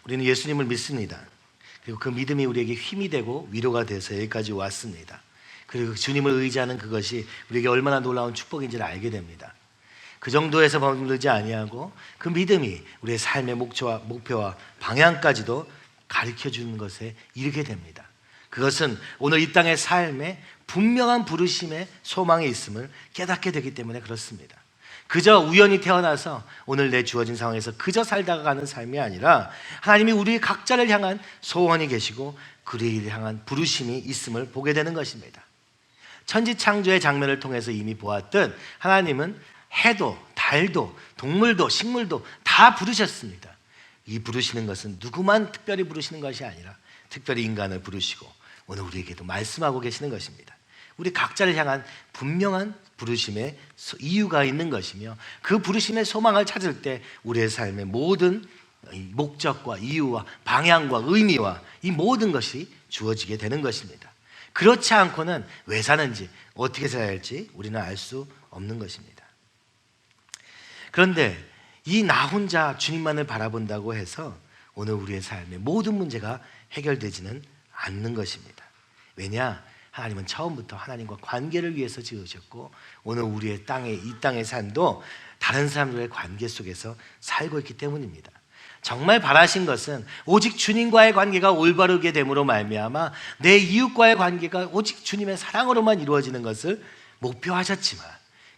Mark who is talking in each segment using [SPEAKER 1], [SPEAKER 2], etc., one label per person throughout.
[SPEAKER 1] 우리는 예수님을 믿습니다. 그리고 그 믿음이 우리에게 힘이 되고 위로가 돼서 여기까지 왔습니다. 그리고 주님을 의지하는 그것이 우리에게 얼마나 놀라운 축복인지를 알게 됩니다. 그 정도에서 머무르지 아니하고 그 믿음이 우리의 삶의 목표와 방향까지도 가르쳐주는 것에 이르게 됩니다. 그것은 오늘 이 땅의 삶에 분명한 부르심의 소망이 있음을 깨닫게 되기 때문에 그렇습니다. 그저 우연히 태어나서 오늘 내 주어진 상황에서 그저 살다가 가는 삶이 아니라 하나님이 우리 각자를 향한 소원이 계시고 그를 향한 부르심이 있음을 보게 되는 것입니다. 천지창조의 장면을 통해서 이미 보았던 하나님은 해도 달도 동물도 식물도 다 부르셨습니다. 이 부르시는 것은 누구만 특별히 부르시는 것이 아니라 특별히 인간을 부르시고 오늘 우리에게도 말씀하고 계시는 것입니다. 우리 각자를 향한 분명한 부르심의 이유가 있는 것이며 그 부르심의 소망을 찾을 때 우리의 삶의 모든 목적과 이유와 방향과 의미와 이 모든 것이 주어지게 되는 것입니다. 그렇지 않고는 왜 사는지 어떻게 살아야 할지 우리는 알 수 없는 것입니다. 그런데 이 나 혼자 주님만을 바라본다고 해서 오늘 우리의 삶의 모든 문제가 해결되지는 않는 것입니다. 왜냐? 하나님은 처음부터 하나님과 관계를 위해서 지으셨고 오늘 우리의 이 땅의 삶도 다른 사람들의 관계 속에서 살고 있기 때문입니다. 정말 바라신 것은 오직 주님과의 관계가 올바르게 됨으로 말미암아 내 이웃과의 관계가 오직 주님의 사랑으로만 이루어지는 것을 목표하셨지만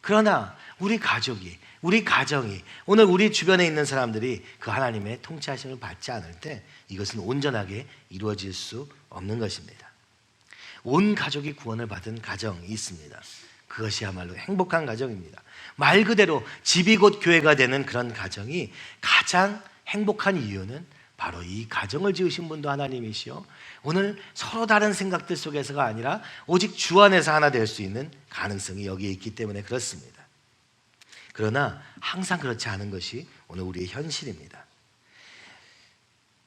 [SPEAKER 1] 그러나 우리 가족이 우리 가정이 오늘 우리 주변에 있는 사람들이 그 하나님의 통치하심을 받지 않을 때 이것은 온전하게 이루어질 수 없는 것입니다. 온 가족이 구원을 받은 가정이 있습니다. 그것이야말로 행복한 가정입니다. 말 그대로 집이 곧 교회가 되는 그런 가정이 가장 행복한 이유는 바로 이 가정을 지으신 분도 하나님이시요 오늘 서로 다른 생각들 속에서가 아니라 오직 주 안에서 하나 될 수 있는 가능성이 여기에 있기 때문에 그렇습니다. 그러나 항상 그렇지 않은 것이 오늘 우리의 현실입니다.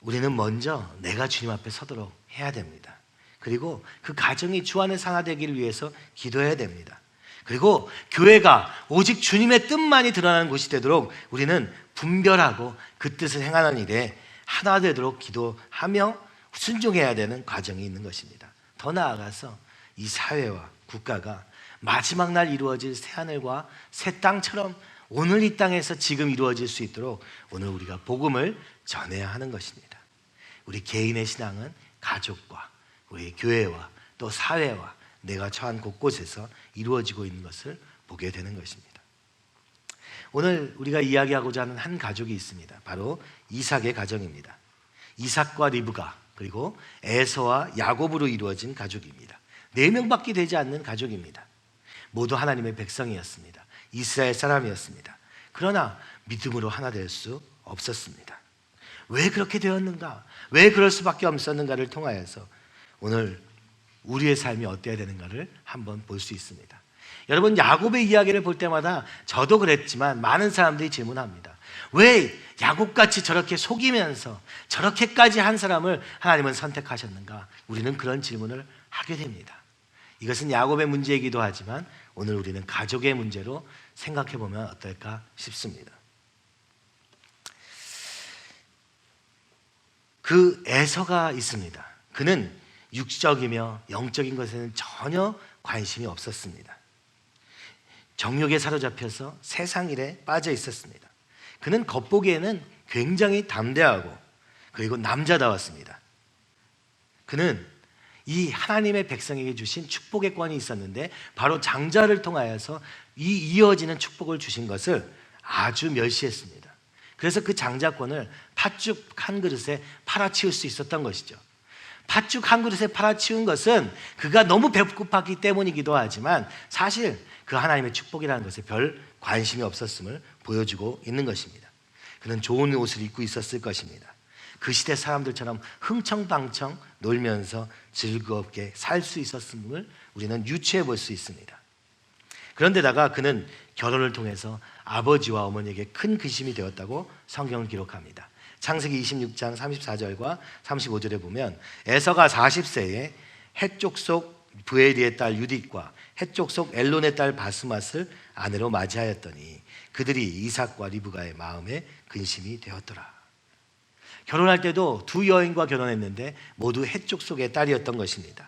[SPEAKER 1] 우리는 먼저 내가 주님 앞에 서도록 해야 됩니다. 그리고 그 가정이 주 안에서 하나 되기를 위해서 기도해야 됩니다. 그리고 교회가 오직 주님의 뜻만이 드러나는 곳이 되도록 우리는 분별하고 그 뜻을 행하는 일에 하나 되도록 기도하며 순종해야 되는 과정이 있는 것입니다. 더 나아가서 이 사회와 국가가 마지막 날 이루어질 새하늘과 새 땅처럼 오늘 이 땅에서 지금 이루어질 수 있도록 오늘 우리가 복음을 전해야 하는 것입니다. 우리 개인의 신앙은 가족과 우리 교회와 또 사회와 내가 처한 곳곳에서 이루어지고 있는 것을 보게 되는 것입니다. 오늘 우리가 이야기하고자 하는 한 가족이 있습니다. 바로 이삭의 가정입니다. 이삭과 리브가 그리고 에서와 야곱으로 이루어진 가족입니다. 4명밖에 되지 않는 가족입니다. 모두 하나님의 백성이었습니다. 이스라엘 사람이었습니다. 그러나 믿음으로 하나 될 수 없었습니다. 왜 그렇게 되었는가? 왜 그럴 수밖에 없었는가를 통하여서 오늘 우리의 삶이 어때야 되는가를 한번 볼 수 있습니다. 여러분 야곱의 이야기를 볼 때마다 저도 그랬지만 많은 사람들이 질문합니다. 왜 야곱같이 저렇게 속이면서 저렇게까지 한 사람을 하나님은 선택하셨는가? 우리는 그런 질문을 하게 됩니다. 이것은 야곱의 문제이기도 하지만 오늘 우리는 가족의 문제로 생각해 보면 어떨까 싶습니다. 그 에서가 있습니다. 그는 육적이며 영적인 것에는 전혀 관심이 없었습니다. 정욕에 사로잡혀서 세상 일에 빠져 있었습니다. 그는 겉보기에는 굉장히 담대하고 그리고 남자다웠습니다. 그는 이 하나님의 백성에게 주신 축복의 권이 있었는데 바로 장자를 통하여서 이 이어지는 축복을 주신 것을 아주 멸시했습니다. 그래서 그 장자권을 팥죽 한 그릇에 팔아치울 수 있었던 것이죠. 팥죽 한 그릇에 팔아치운 것은 그가 너무 배고팠기 때문이기도 하지만 사실 그 하나님의 축복이라는 것에 별 관심이 없었음을 보여주고 있는 것입니다. 그는 좋은 옷을 입고 있었을 것입니다. 그 시대 사람들처럼 흥청방청 놀면서 즐겁게 살 수 있었음을 우리는 유추해 볼 수 있습니다. 그런데다가 그는 결혼을 통해서 아버지와 어머니에게 큰 근심이 되었다고 성경은 기록합니다. 창세기 26장 34절과 35절에 보면 에서가 40세에 헷족 속 브에리의 딸 유딧과 헷족 속 엘론의 딸 바스맛을 아내로 맞이하였더니 그들이 이삭과 리브가의 마음에 근심이 되었더라. 결혼할 때도 두 여인과 결혼했는데 모두 헷족 속의 딸이었던 것입니다.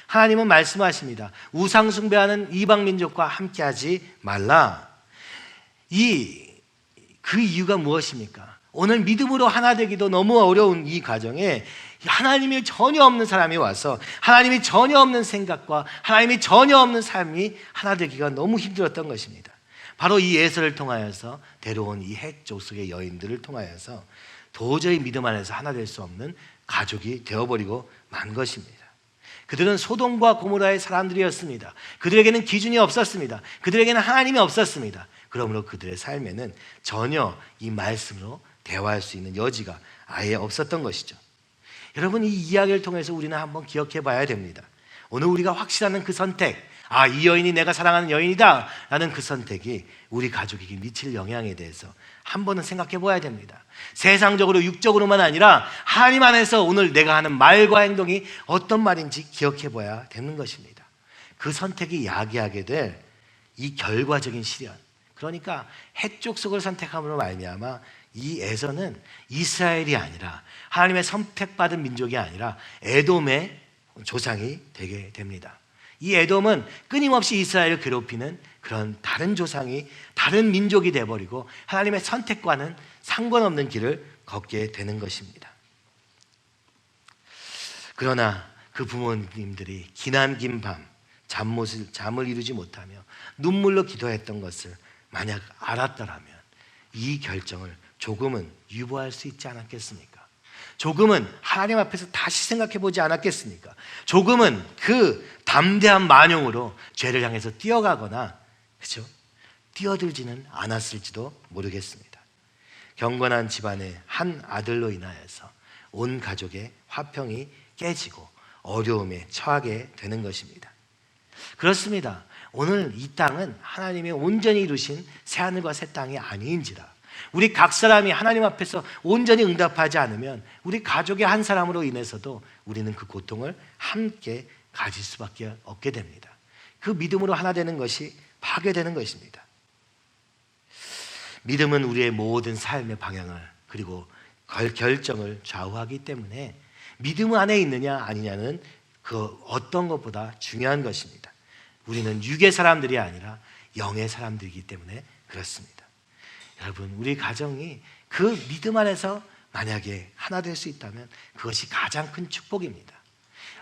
[SPEAKER 1] 하나님은 말씀하십니다. 우상 숭배하는 이방 민족과 함께하지 말라. 그 이유가 무엇입니까? 오늘 믿음으로 하나 되기도 너무 어려운 이 과정에 하나님이 전혀 없는 사람이 와서 하나님이 전혀 없는 생각과 하나님이 전혀 없는 삶이 하나 되기가 너무 힘들었던 것입니다. 바로 이 예서를 통하여서 데려온 이 헷족 속의 여인들을 통하여서 도저히 믿음 안에서 하나 될 수 없는 가족이 되어버리고 만 것입니다. 그들은 소돔과 고모라의 사람들이었습니다. 그들에게는 기준이 없었습니다. 그들에게는 하나님이 없었습니다. 그러므로 그들의 삶에는 전혀 이 말씀으로 대화할 수 있는 여지가 아예 없었던 것이죠. 여러분, 이 이야기를 통해서 우리는 한번 기억해 봐야 됩니다. 오늘 우리가 확신하는 그 선택, 이 여인이 내가 사랑하는 여인이다 라는 그 선택이 우리 가족에게 미칠 영향에 대해서 한 번은 생각해 봐야 됩니다. 세상적으로 육적으로만 아니라 하나님 안에서 오늘 내가 하는 말과 행동이 어떤 말인지 기억해 봐야 되는 것입니다. 그 선택이 야기하게 될 이 결과적인 시련, 그러니까 헷족 속을 선택함으로 말미암아 이 에서는 이스라엘이 아니라 하나님의 선택받은 민족이 아니라 에돔의 조상이 되게 됩니다. 이 에돔은 끊임없이 이스라엘을 괴롭히는 그런 다른 조상이, 다른 민족이 되어버리고 하나님의 선택과는 상관없는 길을 걷게 되는 것입니다. 그러나 그 부모님들이 기나긴 밤 잠을 이루지 못하며 눈물로 기도했던 것을 만약 알았더라면 이 결정을 조금은 유보할 수 있지 않았겠습니까? 조금은 하나님 앞에서 다시 생각해 보지 않았겠습니까? 조금은 그 담대한 만용으로 죄를 향해서 뛰어가거나, 그렇죠? 뛰어들지는 않았을지도 모르겠습니다. 경건한 집안의 한 아들로 인하여서 온 가족의 화평이 깨지고 어려움에 처하게 되는 것입니다. 그렇습니다. 오늘 이 땅은 하나님이 온전히 이루신 새하늘과 새 땅이 아닌지라 우리 각 사람이 하나님 앞에서 온전히 응답하지 않으면 우리 가족의 한 사람으로 인해서도 우리는 그 고통을 함께 가질 수밖에 없게 됩니다. 그 믿음으로 하나 되는 것이 파괴되는 것입니다. 믿음은 우리의 모든 삶의 방향을 그리고 결정을 좌우하기 때문에 믿음 안에 있느냐 아니냐는 그 어떤 것보다 중요한 것입니다. 우리는 육의 사람들이 아니라 영의 사람들이기 때문에 그렇습니다. 여러분, 우리 가정이 그 믿음 안에서 만약에 하나 될 수 있다면 그것이 가장 큰 축복입니다.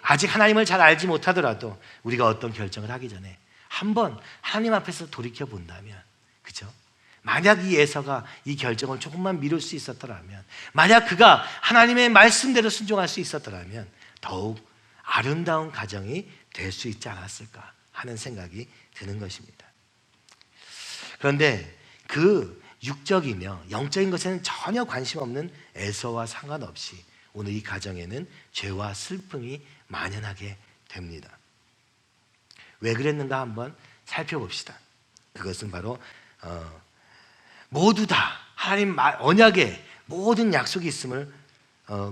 [SPEAKER 1] 아직 하나님을 잘 알지 못하더라도 우리가 어떤 결정을 하기 전에 한번 하나님 앞에서 돌이켜 본다면, 그죠? 만약 이 예서가 이 결정을 조금만 미룰 수 있었더라면, 만약 그가 하나님의 말씀대로 순종할 수 있었더라면 더욱 아름다운 가정이 될 수 있지 않았을까 하는 생각이 드는 것입니다. 그런데 그 육적이며 영적인 것에는 전혀 관심 없는 에서와 상관없이 오늘 이 가정에는 죄와 슬픔이 만연하게 됩니다. 왜 그랬는가 한번 살펴봅시다. 그것은 바로 모두 다 하나님 언약에 모든 약속이 있음을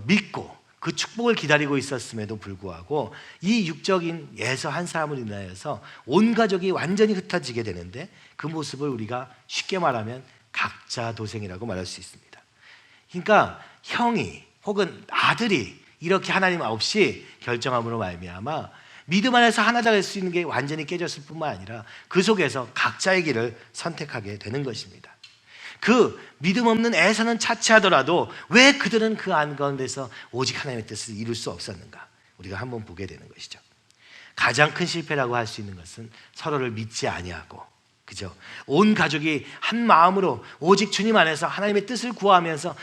[SPEAKER 1] 믿고 그 축복을 기다리고 있었음에도 불구하고 이 육적인 예서 한 사람을 인하여서 온 가족이 완전히 흩어지게 되는데 그 모습을 우리가 쉽게 말하면 각자 도생이라고 말할 수 있습니다. 그러니까 형이 혹은 아들이 이렇게 하나님 없이 결정함으로 말미암아 믿음 안에서 하나 될 수 있는 게 완전히 깨졌을 뿐만 아니라 그 속에서 각자의 길을 선택하게 되는 것입니다. 그 믿음 없는 에서는 차치하더라도 왜 그들은 그 안 가운데서 오직 하나님의 뜻을 이룰 수 없었는가? 우리가 한번 보게 되는 것이죠. 가장 큰 실패라고 할 수 있는 것은 서로를 믿지 아니하고, 그죠? 온 가족이 한 마음으로 오직 주님 안에서 하나님의 뜻을 구하면서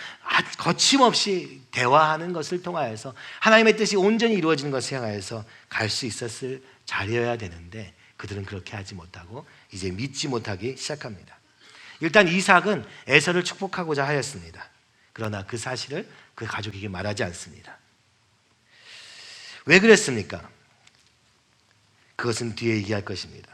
[SPEAKER 1] 거침없이 대화하는 것을 통하여서 하나님의 뜻이 온전히 이루어지는 것을 향하여서 갈 수 있었을 자리여야 되는데 그들은 그렇게 하지 못하고 이제 믿지 못하기 시작합니다. 일단 이삭은 에서를 축복하고자 하였습니다. 그러나 그 사실을 그 가족에게 말하지 않습니다. 왜 그랬습니까? 그것은 뒤에 얘기할 것입니다.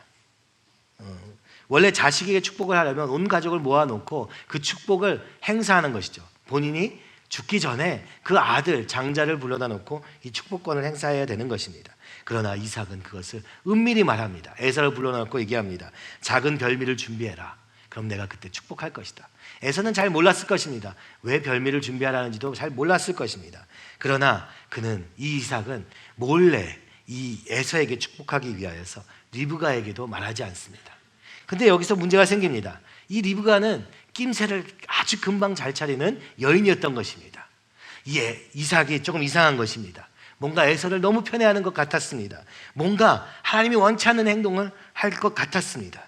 [SPEAKER 1] 원래 자식에게 축복을 하려면 온 가족을 모아놓고 그 축복을 행사하는 것이죠. 본인이 죽기 전에 그 아들 장자를 불러다 놓고 이 축복권을 행사해야 되는 것입니다. 그러나 이삭은 그것을 은밀히 말합니다. 에서를 불러놓고 얘기합니다. 작은 별미를 준비해라. 그럼 내가 그때 축복할 것이다. 에서는 잘 몰랐을 것입니다. 왜 별미를 준비하라는지도 잘 몰랐을 것입니다. 그러나 그는, 이 이삭은 몰래 이 에서에게 축복하기 위하여서 리브가에게도 말하지 않습니다. 근데 여기서 문제가 생깁니다. 이 리브가는 낌새를 아주 금방 잘 차리는 여인이었던 것입니다. 이삭이 조금 이상한 것입니다. 뭔가 에서를 너무 편애하는 것 같았습니다. 뭔가 하나님이 원치 않는 행동을 할 것 같았습니다.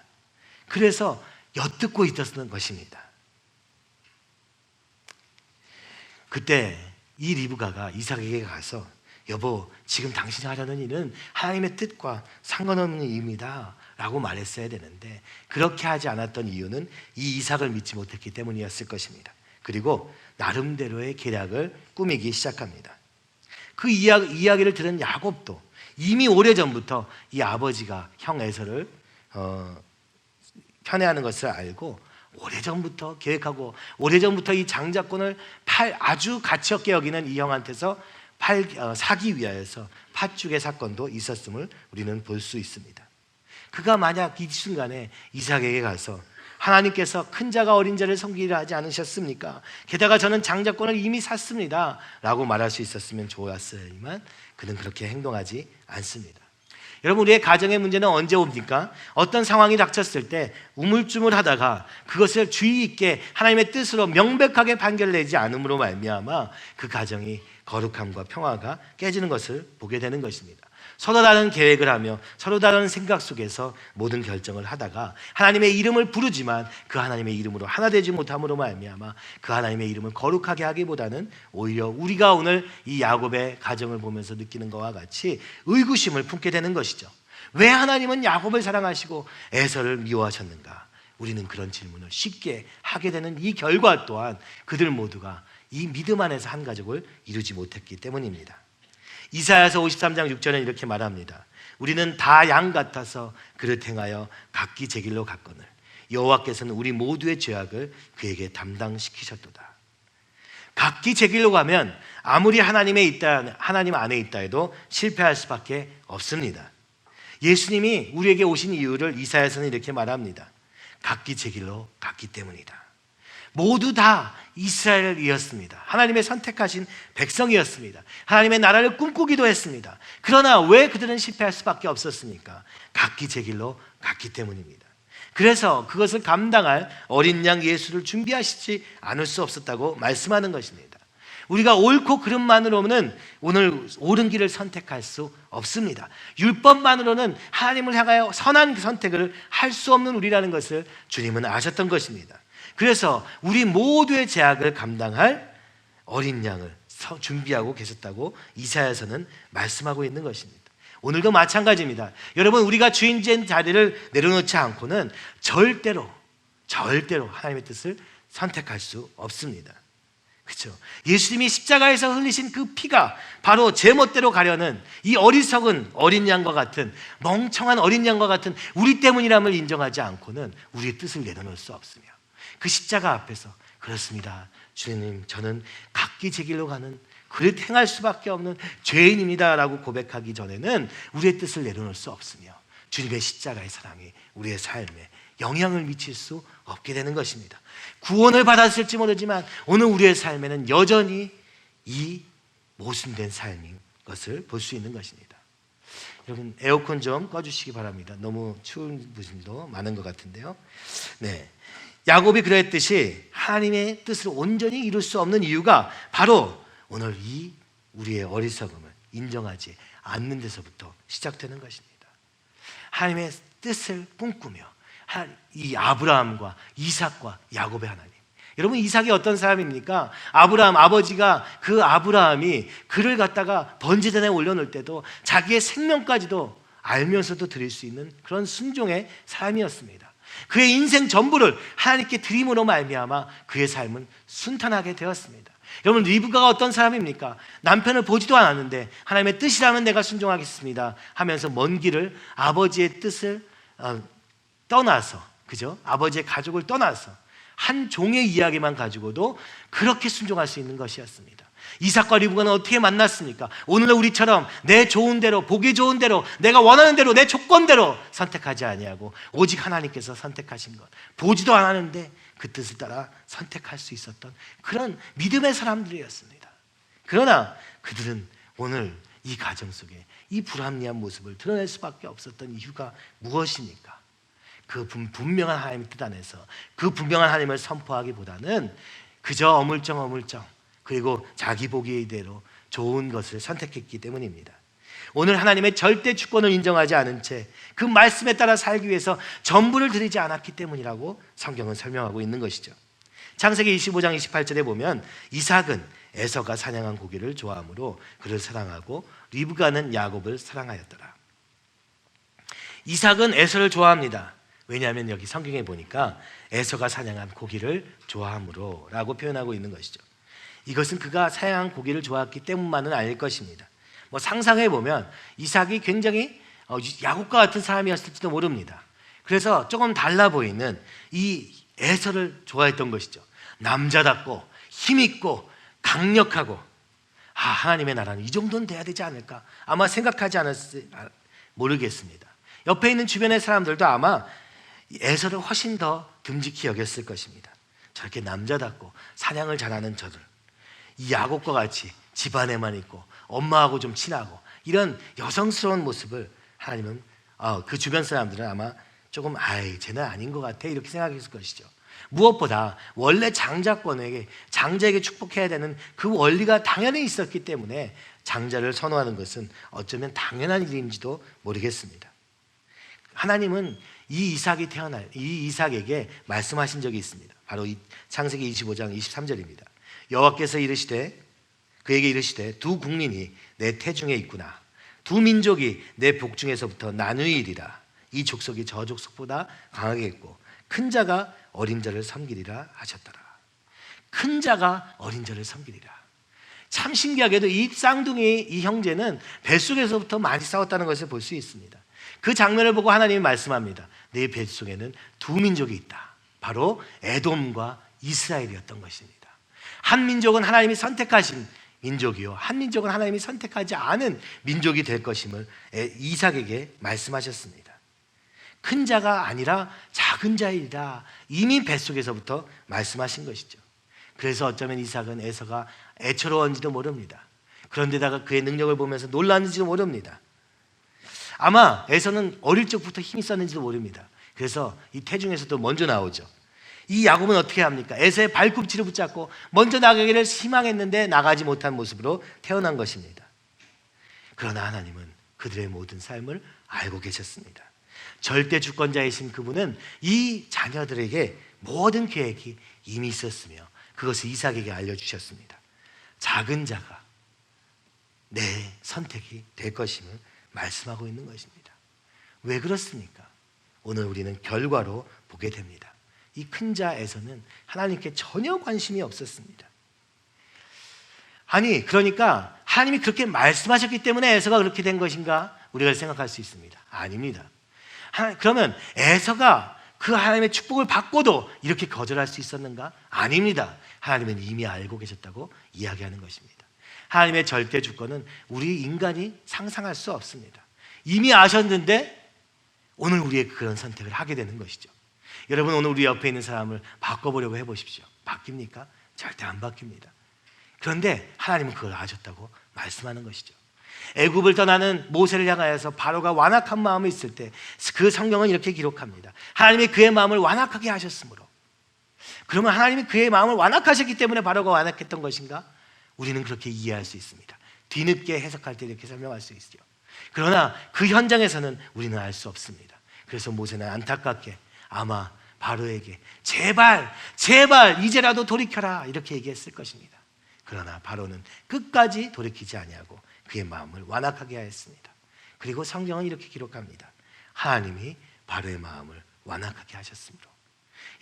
[SPEAKER 1] 그래서 엿듣고 있었던 것입니다. 그때 이 리브가가 이삭에게 가서, 여보, 지금 당신이 하려는 일은 하나님의 뜻과 상관없는 일입니다 라고 말했어야 되는데, 그렇게 하지 않았던 이유는 이 이삭을 믿지 못했기 때문이었을 것입니다. 그리고 나름대로의 계략을 꾸미기 시작합니다. 그 이야기를 들은 야곱도 이미 오래전부터 이 아버지가 형 에서를 편애하는 것을 알고 오래전부터 계획하고, 오래전부터 이 장자권을 아주 가치 없게 여기는 이 형한테서 사기 위하여서 팥죽의 사건도 있었음을 우리는 볼 수 있습니다. 그가 만약 이 순간에 이삭에게 가서, 하나님께서 큰 자가 어린 자를 섬기라 하지 않으셨습니까? 게다가 저는 장자권을 이미 샀습니다 라고 말할 수 있었으면 좋았으리만, 그는 그렇게 행동하지 않습니다. 여러분, 우리의 가정의 문제는 언제 옵니까? 어떤 상황이 닥쳤을 때 우물쭈물하다가 그것을 주의 있게 하나님의 뜻으로 명백하게 판결내지 않음으로 말미암아 그 가정이 거룩함과 평화가 깨지는 것을 보게 되는 것입니다. 서로 다른 계획을 하며 서로 다른 생각 속에서 모든 결정을 하다가 하나님의 이름을 부르지만 그 하나님의 이름으로 하나 되지 못함으로 말미암아 그 하나님의 이름을 거룩하게 하기보다는 오히려 우리가 오늘 이 야곱의 가정을 보면서 느끼는 것과 같이 의구심을 품게 되는 것이죠. 왜 하나님은 야곱을 사랑하시고 에서를 미워하셨는가? 우리는 그런 질문을 쉽게 하게 되는 이 결과 또한 그들 모두가 이 믿음 안에서 한 가족을 이루지 못했기 때문입니다. 이사야서 53장 6절은 이렇게 말합니다. 우리는 다 양 같아서 그릇 행하여 각기 제 길로 갔거늘 여호와께서는 우리 모두의 죄악을 그에게 담당시키셨도다. 각기 제 길로 가면 아무리 하나님 안에 있다 해도 실패할 수밖에 없습니다. 예수님이 우리에게 오신 이유를 이사야서는 이렇게 말합니다. 각기 제 길로 갔기 때문이다. 모두 다 이스라엘이었습니다. 하나님의 선택하신 백성이었습니다. 하나님의 나라를 꿈꾸기도 했습니다. 그러나 왜 그들은 실패할 수밖에 없었습니까? 각기 제 길로 갔기 때문입니다. 그래서 그것을 감당할 어린 양 예수를 준비하시지 않을 수 없었다고 말씀하는 것입니다. 우리가 옳고 그름만으로는 오늘 옳은 길을 선택할 수 없습니다. 율법만으로는 하나님을 향하여 선한 선택을 할 수 없는 우리라는 것을 주님은 아셨던 것입니다. 그래서 우리 모두의 죄악을 감당할 어린 양을 준비하고 계셨다고 이사야서는 말씀하고 있는 것입니다. 오늘도 마찬가지입니다. 여러분, 우리가 주인된 자리를 내려놓지 않고는 절대로 하나님의 뜻을 선택할 수 없습니다. 그렇죠? 예수님이 십자가에서 흘리신 그 피가 바로 제멋대로 가려는 이 어리석은 어린 양과 같은, 멍청한 어린 양과 같은 우리 때문이람을 인정하지 않고는 우리의 뜻을 내려놓을 수 없으며, 그 십자가 앞에서 그렇습니다, 주님, 저는 각기 제 길로 가는 그릇 행할 수밖에 없는 죄인입니다 라고 고백하기 전에는 우리의 뜻을 내려놓을 수 없으며 주님의 십자가의 사랑이 우리의 삶에 영향을 미칠 수 없게 되는 것입니다. 구원을 받았을지 모르지만 오늘 우리의 삶에는 여전히 이 모순된 삶인 것을 볼 수 있는 것입니다. 여러분, 에어컨 좀 꺼주시기 바랍니다. 너무 추운 분도 많은 것 같은데요. 네, 야곱이 그랬듯이 하나님의 뜻을 온전히 이룰 수 없는 이유가 바로 오늘 이 우리의 어리석음을 인정하지 않는 데서부터 시작되는 것입니다. 하나님의 뜻을 꿈꾸며 이 아브라함과 이삭과 야곱의 하나님. 여러분, 이삭이 어떤 사람입니까? 아브라함 아버지가, 그 아브라함이 그를 갖다가 번제단에 올려놓을 때도 자기의 생명까지도 알면서도 드릴 수 있는 그런 순종의 사람이었습니다. 그의 인생 전부를 하나님께 드림으로 말미암아 그의 삶은 순탄하게 되었습니다. 여러분, 리브가가 어떤 사람입니까? 남편을 보지도 않았는데 하나님의 뜻이라면 내가 순종하겠습니다 하면서 먼 길을 아버지의 뜻을 떠나서, 그죠? 아버지의 가족을 떠나서 한 종의 이야기만 가지고도 그렇게 순종할 수 있는 것이었습니다. 이삭과 리브가는 어떻게 만났습니까? 오늘날 우리처럼 내 좋은 대로, 보기 좋은 대로, 내가 원하는 대로, 내 조건대로 선택하지 아니하고 오직 하나님께서 선택하신 것, 보지도 않았는데 그 뜻을 따라 선택할 수 있었던 그런 믿음의 사람들이었습니다. 그러나 그들은 오늘 이 가정 속에 이 불합리한 모습을 드러낼 수밖에 없었던 이유가 무엇입니까? 그 분명한 하나님의 뜻 안에서 그 분명한 하나님을 선포하기보다는 그저 어물쩡 그리고 자기 보기대로 좋은 것을 선택했기 때문입니다. 오늘 하나님의 절대 주권을 인정하지 않은 채 그 말씀에 따라 살기 위해서 전부를 드리지 않았기 때문이라고 성경은 설명하고 있는 것이죠. 창세기 25장 28절에 보면 이삭은 에서가 사냥한 고기를 좋아하므로 그를 사랑하고 리브가는 야곱을 사랑하였더라. 이삭은 에서를 좋아합니다. 왜냐하면 여기 성경에 보니까 에서가 사냥한 고기를 좋아함으로 라고 표현하고 있는 것이죠. 이것은 그가 사냥한 고기를 좋아했기 때문만은 아닐 것입니다. 상상해 보면 이삭이 굉장히 야곱과 같은 사람이었을지도 모릅니다. 그래서 조금 달라 보이는 이 에서를 좋아했던 것이죠. 남자답고 힘있고 강력하고 하나님의 나라는 이 정도는 돼야 되지 않을까 아마 생각하지 않았을지 모르겠습니다. 옆에 있는 주변의 사람들도 아마 에서를 훨씬 더 듬직히 여겼을 것입니다. 저렇게 남자답고 사냥을 잘하는 저들, 이 야곱과 같이 집안에만 있고 엄마하고 좀 친하고 이런 여성스러운 모습을 하나님은 그 주변 사람들은 아마 조금 쟤는 아닌 것 같아 이렇게 생각했을 것이죠. 무엇보다 원래 장자에게 축복해야 되는 그 원리가 당연히 있었기 때문에 장자를 선호하는 것은 어쩌면 당연한 일인지도 모르겠습니다. 하나님은 이 이삭에게 말씀하신 적이 있습니다. 바로 이 창세기 25장 23절입니다. 여호와께서 그에게 이르시되 두 국민이 내 태중에 있구나. 두 민족이 내 복중에서부터 나누이리라. 이 족속이 저 족속보다 강하겠고 큰 자가 어린 자를 섬기리라 하셨더라. 큰 자가 어린 자를 섬기리라. 참 신기하게도 이 쌍둥이 이 형제는 뱃속에서부터 많이 싸웠다는 것을 볼 수 있습니다. 그 장면을 보고 하나님이 말씀합니다. 내 뱃속에는 두 민족이 있다. 바로 에돔과 이스라엘이었던 것입니다. 한 민족은 하나님이 선택하신 민족이요, 한 민족은 하나님이 선택하지 않은 민족이 될 것임을 이삭에게 말씀하셨습니다. 큰 자가 아니라 작은 자이라 이미 뱃속에서부터 말씀하신 것이죠. 그래서 어쩌면 이삭은 에서가 애처로웠는지도 모릅니다. 그런데다가 그의 능력을 보면서 놀랐는지도 모릅니다. 아마 에서는 어릴 적부터 힘이 있었는지도 모릅니다. 그래서 이 태중에서도 먼저 나오죠. 이 야곱은 어떻게 합니까? 에서의 발꿈치를 붙잡고 먼저 나가기를 희망했는데 나가지 못한 모습으로 태어난 것입니다. 그러나 하나님은 그들의 모든 삶을 알고 계셨습니다. 절대 주권자이신 그분은 이 자녀들에게 모든 계획이 이미 있었으며 그것을 이삭에게 알려주셨습니다. 작은 자가 내 선택이 될 것임을 말씀하고 있는 것입니다. 왜 그렇습니까? 오늘 우리는 결과로 보게 됩니다. 이 큰 자에서는 하나님께 전혀 관심이 없었습니다. 그러니까 하나님이 그렇게 말씀하셨기 때문에 에서가 그렇게 된 것인가? 우리가 생각할 수 있습니다. 아닙니다. 그러면 에서가 그 하나님의 축복을 받고도 이렇게 거절할 수 있었는가? 아닙니다. 하나님은 이미 알고 계셨다고 이야기하는 것입니다. 하나님의 절대 주권은 우리 인간이 상상할 수 없습니다. 이미 아셨는데 오늘 우리의 그런 선택을 하게 되는 것이죠. 여러분, 오늘 우리 옆에 있는 사람을 바꿔보려고 해보십시오. 바뀝니까? 절대 안 바뀝니다. 그런데 하나님은 그걸 아셨다고 말씀하는 것이죠. 애굽을 떠나는 모세를 향하여서 바로가 완악한 마음이 있을 때 그 성경은 이렇게 기록합니다. 하나님이 그의 마음을 완악하게 하셨으므로. 그러면 하나님이 그의 마음을 완악하셨기 때문에 바로가 완악했던 것인가? 우리는 그렇게 이해할 수 있습니다. 뒤늦게 해석할 때 이렇게 설명할 수 있죠. 그러나 그 현장에서는 우리는 알 수 없습니다. 그래서 모세는 안타깝게 아마 바로에게 제발 이제라도 돌이켜라 이렇게 얘기했을 것입니다. 그러나 바로는 끝까지 돌이키지 아니하고 그의 마음을 완악하게 하였습니다. 그리고 성경은 이렇게 기록합니다. 하나님이 바로의 마음을 완악하게 하셨으므로.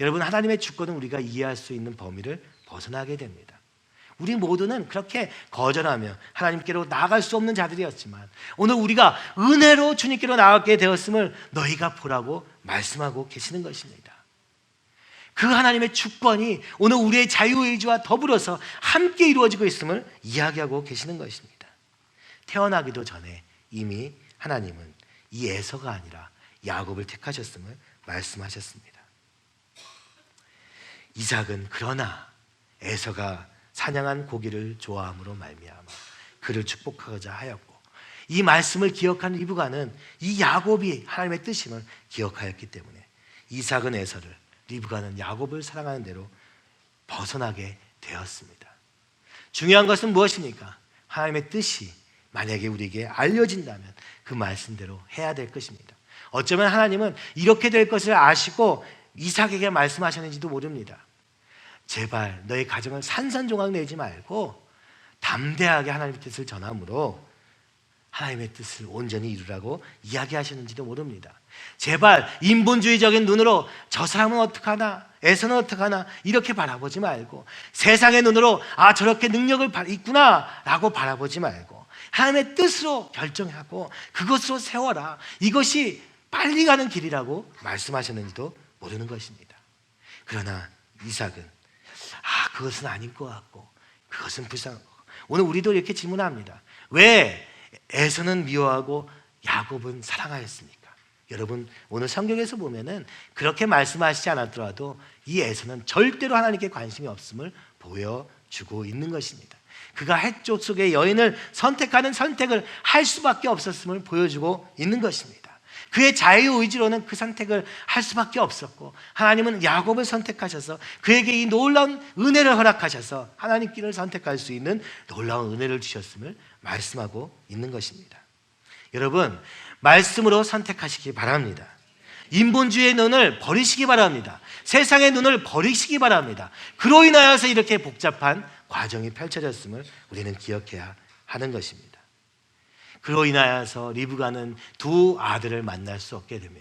[SPEAKER 1] 여러분, 하나님의 주권은 우리가 이해할 수 있는 범위를 벗어나게 됩니다. 우리 모두는 그렇게 거절하며 하나님께로 나아갈 수 없는 자들이었지만 오늘 우리가 은혜로 주님께로 나아가게 되었음을 너희가 보라고 말씀하고 계시는 것입니다. 그 하나님의 주권이 오늘 우리의 자유의지와 더불어서 함께 이루어지고 있음을 이야기하고 계시는 것입니다. 태어나기도 전에 이미 하나님은 이 에서가 아니라 야곱을 택하셨음을 말씀하셨습니다. 이삭은 그러나 에서가 사냥한 고기를 좋아함으로 말미암아 그를 축복하고자 하였고, 이 말씀을 기억한 리브가는 이 야곱이 하나님의 뜻임을 기억하였기 때문에 이삭은 에서를, 리브가는 야곱을 사랑하는 대로 벗어나게 되었습니다. 중요한 것은 무엇입니까? 하나님의 뜻이 만약에 우리에게 알려진다면 그 말씀대로 해야 될 것입니다. 어쩌면 하나님은 이렇게 될 것을 아시고 이삭에게 말씀하셨는지도 모릅니다. 제발 너의 가정을 산산조각 내지 말고 담대하게 하나님의 뜻을 전함으로 하나님의 뜻을 온전히 이루라고 이야기하셨는지도 모릅니다. 제발 인본주의적인 눈으로 저 사람은 어떡하나, 에서는 어떡하나 이렇게 바라보지 말고, 세상의 눈으로 아 저렇게 능력을 있구나 라고 바라보지 말고 하나님의 뜻으로 결정하고 그것으로 세워라, 이것이 빨리 가는 길이라고 말씀하셨는지도 모르는 것입니다. 그러나 이삭은 그것은 아닌 것 같고 그것은 불쌍한 것 같고, 오늘 우리도 이렇게 질문합니다. 왜 에서는 미워하고 야곱은 사랑하였습니까? 여러분, 오늘 성경에서 보면은 그렇게 말씀하시지 않았더라도 이 에서는 절대로 하나님께 관심이 없음을 보여주고 있는 것입니다. 그가 햇조 속의 여인을 선택하는 선택을 할 수밖에 없었음을 보여주고 있는 것입니다. 그의 자유의지로는 그 선택을 할 수밖에 없었고, 하나님은 야곱을 선택하셔서 그에게 이 놀라운 은혜를 허락하셔서 하나님길을 선택할 수 있는 놀라운 은혜를 주셨음을 말씀하고 있는 것입니다. 여러분, 말씀으로 선택하시기 바랍니다. 인본주의의 눈을 버리시기 바랍니다. 세상의 눈을 버리시기 바랍니다. 그로 인하여서 이렇게 복잡한 과정이 펼쳐졌음을 우리는 기억해야 하는 것입니다. 그로 인하여서 리브가는 두 아들을 만날 수 없게 되며,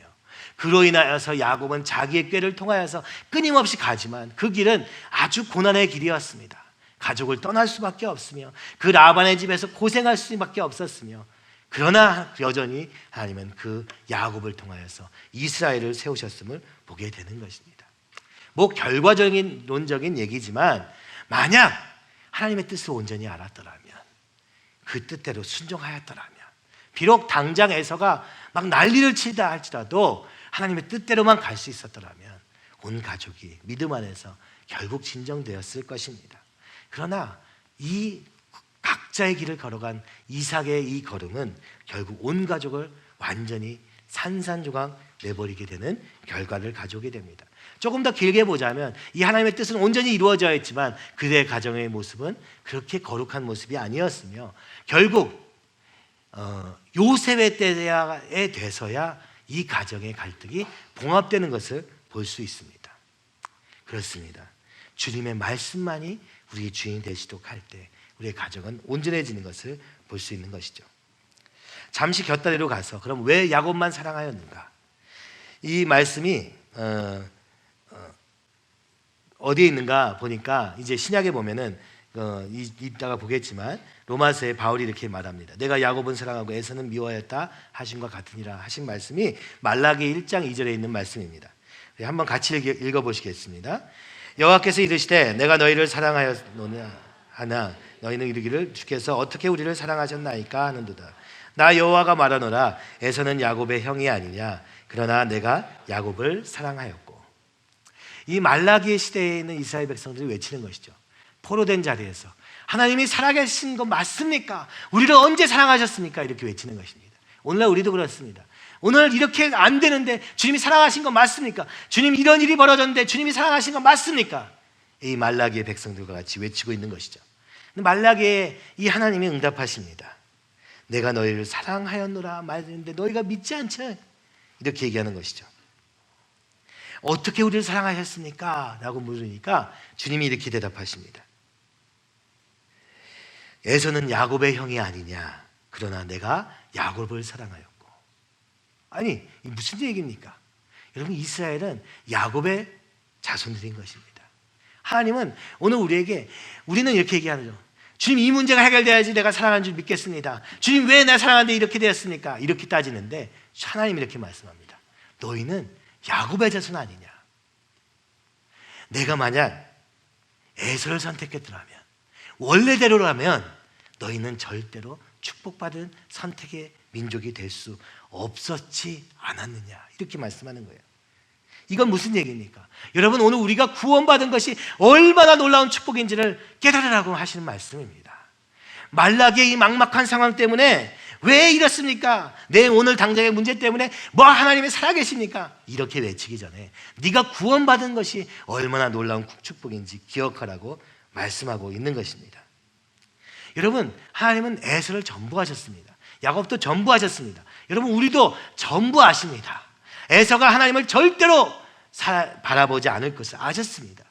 [SPEAKER 1] 그로 인하여서 야곱은 자기의 꾀를 통하여서 끊임없이 가지만 그 길은 아주 고난의 길이었습니다. 가족을 떠날 수밖에 없으며 그 라반의 집에서 고생할 수밖에 없었으며, 그러나 여전히 하나님은 그 야곱을 통하여서 이스라엘을 세우셨음을 보게 되는 것입니다. 뭐 결과적인 논적인 얘기지만, 만약 하나님의 뜻을 온전히 알았더라면, 그 뜻대로 순종하였더라면, 비록 당장 에서가 막 난리를 치다 할지라도 하나님의 뜻대로만 갈 수 있었더라면 온 가족이 믿음 안에서 결국 진정되었을 것입니다. 그러나 이 각자의 길을 걸어간 이삭의 이 걸음은 결국 온 가족을 완전히 산산조각 내버리게 되는 결과를 가져오게 됩니다. 조금 더 길게 보자면 이 하나님의 뜻은 온전히 이루어져 있지만 그들의 가정의 모습은 그렇게 거룩한 모습이 아니었으며, 결국 요셉의 때에 돼서야 이 가정의 갈등이 봉합되는 것을 볼 수 있습니다. 그렇습니다. 주님의 말씀만이 우리의 주인 되시도록 할 때 우리의 가정은 온전해지는 것을 볼 수 있는 것이죠. 잠시 곁다리로 가서 그럼 왜 야곱만 사랑하였는가? 이 말씀이 어디에 있는가 보니까 이제 신약에 보면은 이따가 보겠지만 로마서에 바울이 이렇게 말합니다. 내가 야곱은 사랑하고 에서는 미워하였다 하심과 같으니라 하신 말씀이 말라기 1장 2절에 있는 말씀입니다. 한번 같이 읽어보시겠습니다. 여호와께서 이르시되 내가 너희를 사랑하였노냐 하나 너희는 이르기를 주께서 어떻게 우리를 사랑하셨나이까 하는도다. 나 여호와가 말하노라 에서는 야곱의 형이 아니냐 그러나 내가 야곱을 사랑하였고. 이 말라기의 시대에 있는 이스라엘 백성들이 외치는 것이죠. 포로된 자리에서 하나님이 살아계신 거 맞습니까? 우리를 언제 사랑하셨습니까? 이렇게 외치는 것입니다. 오늘날 우리도 그렇습니다. 오늘 이렇게 안 되는데 주님이 사랑하신 거 맞습니까? 주님 이런 일이 벌어졌는데 주님이 사랑하신 거 맞습니까? 이 말라기의 백성들과 같이 외치고 있는 것이죠. 근데 말라기에 이 하나님이 응답하십니다. 내가 너희를 사랑하였노라 말했는데 너희가 믿지 않죠? 이렇게 얘기하는 것이죠. 어떻게 우리를 사랑하셨습니까? 라고 물으니까 주님이 이렇게 대답하십니다. 에서는 야곱의 형이 아니냐 그러나 내가 야곱을 사랑하였고. 아니 무슨 얘기입니까? 여러분, 이스라엘은 야곱의 자손들인 것입니다. 하나님은 오늘 우리는 이렇게 얘기하죠. 주님 이 문제가 해결돼야지 내가 사랑하는 줄 믿겠습니다. 주님 왜 나 사랑하는데 이렇게 되었습니까? 이렇게 따지는데 하나님이 이렇게 말씀합니다. 너희는 야곱의 자손 아니냐. 내가 만약 에서를 선택했더라면, 원래대로라면 너희는 절대로 축복받은 선택의 민족이 될 수 없었지 않았느냐, 이렇게 말씀하는 거예요. 이건 무슨 얘기입니까? 여러분, 오늘 우리가 구원받은 것이 얼마나 놀라운 축복인지를 깨달으라고 하시는 말씀입니다. 말라기의 이 막막한 상황 때문에 왜 이렇습니까? 내 오늘 당장의 문제 때문에 뭐 하나님이 살아계십니까? 이렇게 외치기 전에 네가 구원받은 것이 얼마나 놀라운 축복인지 기억하라고 말씀하고 있는 것입니다. 여러분, 하나님은 에서를 전부하셨습니다. 야곱도 전부하셨습니다. 여러분, 우리도 전부하십니다. 에서가 하나님을 절대로 바라보지 않을 것을 아셨습니다.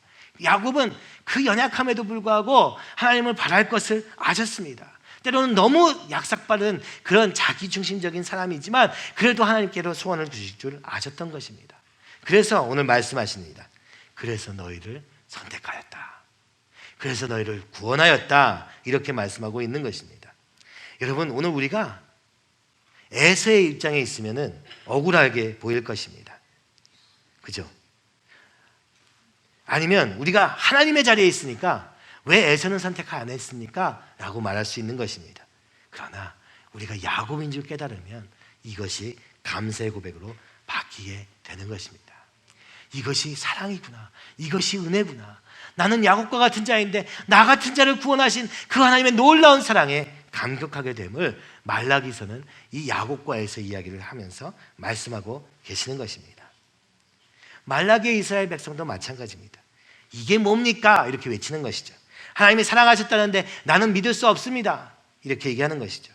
[SPEAKER 1] 야곱은 그 연약함에도 불구하고 하나님을 바랄 것을 아셨습니다. 때로는 너무 약삭빠른 그런 자기중심적인 사람이지만 그래도 하나님께로 소원을 주실 줄 아셨던 것입니다. 그래서 오늘 말씀하십니다. 그래서 너희를 선택하였다. 그래서 너희를 구원하였다. 이렇게 말씀하고 있는 것입니다. 여러분, 오늘 우리가 에서의 입장에 있으면 억울하게 보일 것입니다. 그죠? 아니면 우리가 하나님의 자리에 있으니까 왜 에서는 선택 안 했습니까? 라고 말할 수 있는 것입니다. 그러나 우리가 야곱인 줄 깨달으면 이것이 감사의 고백으로 바뀌게 되는 것입니다. 이것이 사랑이구나. 이것이 은혜구나. 나는 야곱과 같은 자인데 나 같은 자를 구원하신 그 하나님의 놀라운 사랑에 감격하게 됨을 말라기서는 이 야곱과 에서 이야기를 하면서 말씀하고 계시는 것입니다. 말라기의 이스라엘 백성도 마찬가지입니다. 이게 뭡니까? 이렇게 외치는 것이죠. 하나님이 사랑하셨다는데 나는 믿을 수 없습니다. 이렇게 얘기하는 것이죠.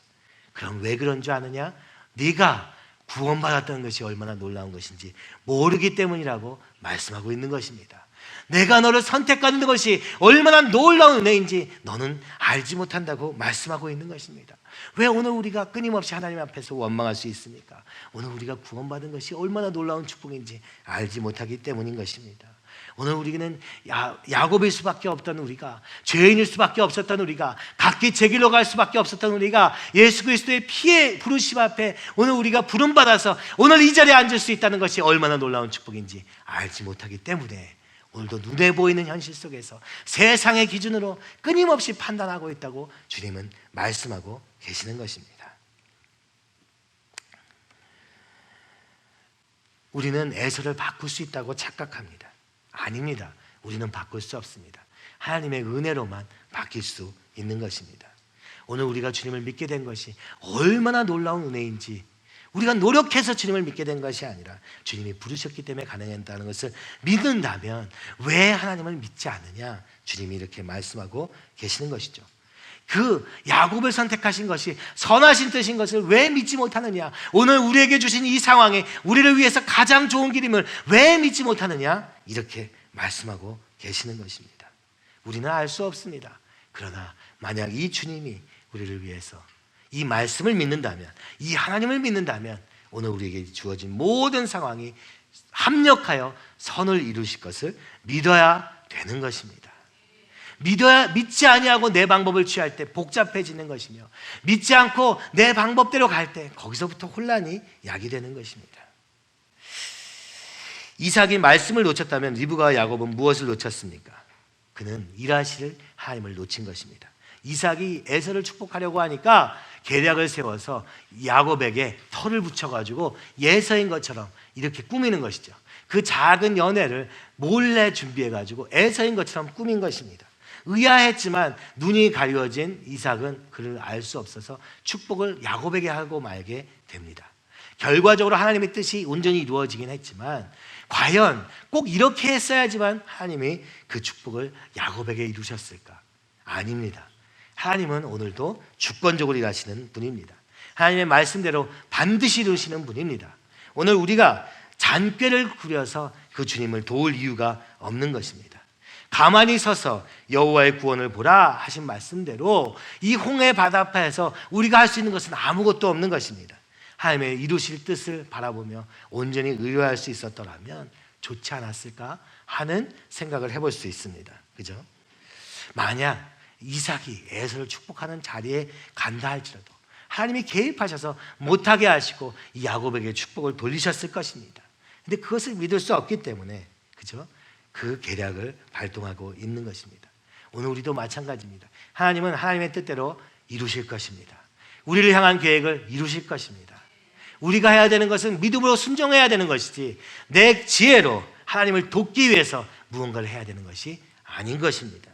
[SPEAKER 1] 그럼 왜 그런 줄 아느냐? 네가 구원받았다는 것이 얼마나 놀라운 것인지 모르기 때문이라고 말씀하고 있는 것입니다. 내가 너를 선택하는 것이 얼마나 놀라운 은혜인지 너는 알지 못한다고 말씀하고 있는 것입니다. 왜 오늘 우리가 끊임없이 하나님 앞에서 원망할 수 있습니까? 오늘 우리가 구원받은 것이 얼마나 놀라운 축복인지 알지 못하기 때문인 것입니다. 오늘 우리는 야곱일 수밖에 없던 우리가, 죄인일 수밖에 없었던 우리가, 각기 제 길로 갈 수밖에 없었던 우리가 예수 그리스도의 피의 부르심 앞에 오늘 우리가 부름받아서 오늘 이 자리에 앉을 수 있다는 것이 얼마나 놀라운 축복인지 알지 못하기 때문에 오늘도 눈에 보이는 현실 속에서 세상의 기준으로 끊임없이 판단하고 있다고 주님은 말씀하고 계시는 것입니다. 우리는 에서를 바꿀 수 있다고 착각합니다. 아닙니다. 우리는 바꿀 수 없습니다. 하나님의 은혜로만 바뀔 수 있는 것입니다. 오늘 우리가 주님을 믿게 된 것이 얼마나 놀라운 은혜인지, 우리가 노력해서 주님을 믿게 된 것이 아니라 주님이 부르셨기 때문에 가능했다는 것을 믿는다면 왜 하나님을 믿지 않느냐? 주님이 이렇게 말씀하고 계시는 것이죠. 그 야곱을 선택하신 것이 선하신 뜻인 것을 왜 믿지 못하느냐? 오늘 우리에게 주신 이 상황에 우리를 위해서 가장 좋은 길임을 왜 믿지 못하느냐? 이렇게 말씀하고 계시는 것입니다. 우리는 알 수 없습니다. 그러나 만약 이 주님이 우리를 위해서 이 말씀을 믿는다면, 이 하나님을 믿는다면 오늘 우리에게 주어진 모든 상황이 합력하여 선을 이루실 것을 믿어야 되는 것입니다. 믿지 아니하고 내 방법을 취할 때 복잡해지는 것이며, 믿지 않고 내 방법대로 갈 때 거기서부터 혼란이 야기되는 것입니다. 이삭이 말씀을 놓쳤다면 리브가와 야곱은 무엇을 놓쳤습니까? 그는 일하실 하나님을 놓친 것입니다. 이삭이 에서를 축복하려고 하니까 계략을 세워서 야곱에게 털을 붙여가지고 예서인 것처럼 이렇게 꾸미는 것이죠. 그 작은 연회를 몰래 준비해가지고 에서인 것처럼 꾸민 것입니다. 의아했지만 눈이 가려진 이삭은 그를 알 수 없어서 축복을 야곱에게 하고 말게 됩니다. 결과적으로 하나님의 뜻이 온전히 이루어지긴 했지만 과연 꼭 이렇게 했어야지만 하나님이 그 축복을 야곱에게 이루셨을까? 아닙니다. 하나님은 오늘도 주권적으로 일하시는 분입니다. 하나님의 말씀대로 반드시 이루시는 분입니다. 오늘 우리가 잔꾀를 부려서 그 주님을 도울 이유가 없는 것입니다. 가만히 서서 여호와의 구원을 보라 하신 말씀대로 이 홍해 바다파에서 우리가 할 수 있는 것은 아무것도 없는 것입니다. 하나님의 이루실 뜻을 바라보며 온전히 의뢰할 수 있었더라면 좋지 않았을까 하는 생각을 해볼 수 있습니다. 그죠? 만약 이삭이 에서를 축복하는 자리에 간다 할지라도 하나님이 개입하셔서 못하게 하시고 이 야곱에게 축복을 돌리셨을 것입니다. 근데 그것을 믿을 수 없기 때문에, 그죠? 그 계략을 발동하고 있는 것입니다. 오늘 우리도 마찬가지입니다. 하나님은 하나님의 뜻대로 이루실 것입니다. 우리를 향한 계획을 이루실 것입니다. 우리가 해야 되는 것은 믿음으로 순종해야 되는 것이지 내 지혜로 하나님을 돕기 위해서 무언가를 해야 되는 것이 아닌 것입니다.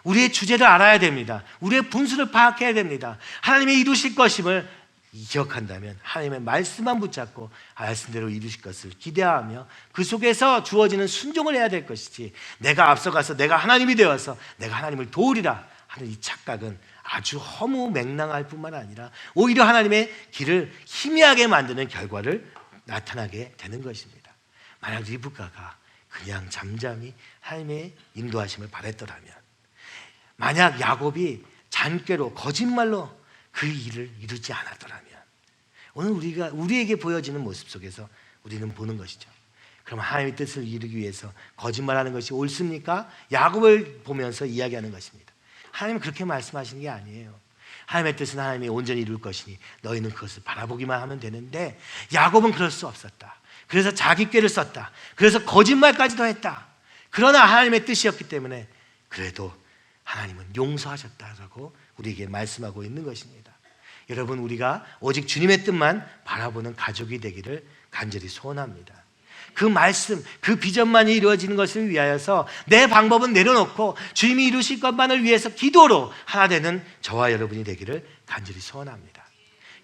[SPEAKER 1] 우리의 주제를 알아야 됩니다. 우리의 분수를 파악해야 됩니다. 하나님이 이루실 것임을 기억한다면 하나님의 말씀만 붙잡고 말씀대로 이루실 것을 기대하며 그 속에서 주어지는 순종을 해야 될 것이지 내가 앞서가서 내가 하나님이 되어서 내가 하나님을 도우리라 하는 이 착각은 아주 허무맹랑할 뿐만 아니라 오히려 하나님의 길을 희미하게 만드는 결과를 나타나게 되는 것입니다. 만약 리브가가 그냥 잠잠히 하나님의 인도하심을 바랬더라면, 만약 야곱이 잔꾀로 거짓말로 그 일을 이루지 않았더라면, 오늘 우리에게 보여지는 모습 속에서 우리는 보는 것이죠. 그럼 하나님의 뜻을 이루기 위해서 거짓말하는 것이 옳습니까? 야곱을 보면서 이야기하는 것입니다. 하나님은 그렇게 말씀하시는 게 아니에요. 하나님의 뜻은 하나님이 온전히 이룰 것이니 너희는 그것을 바라보기만 하면 되는데, 야곱은 그럴 수 없었다. 그래서 자기 꾀를 썼다. 그래서 거짓말까지도 했다. 그러나 하나님의 뜻이었기 때문에 그래도 하나님은 용서하셨다라고 우리에게 말씀하고 있는 것입니다. 여러분, 우리가 오직 주님의 뜻만 바라보는 가족이 되기를 간절히 소원합니다. 그 말씀, 그 비전만이 이루어지는 것을 위하여서 내 방법은 내려놓고 주님이 이루실 것만을 위해서 기도로 하나 되는 저와 여러분이 되기를 간절히 소원합니다.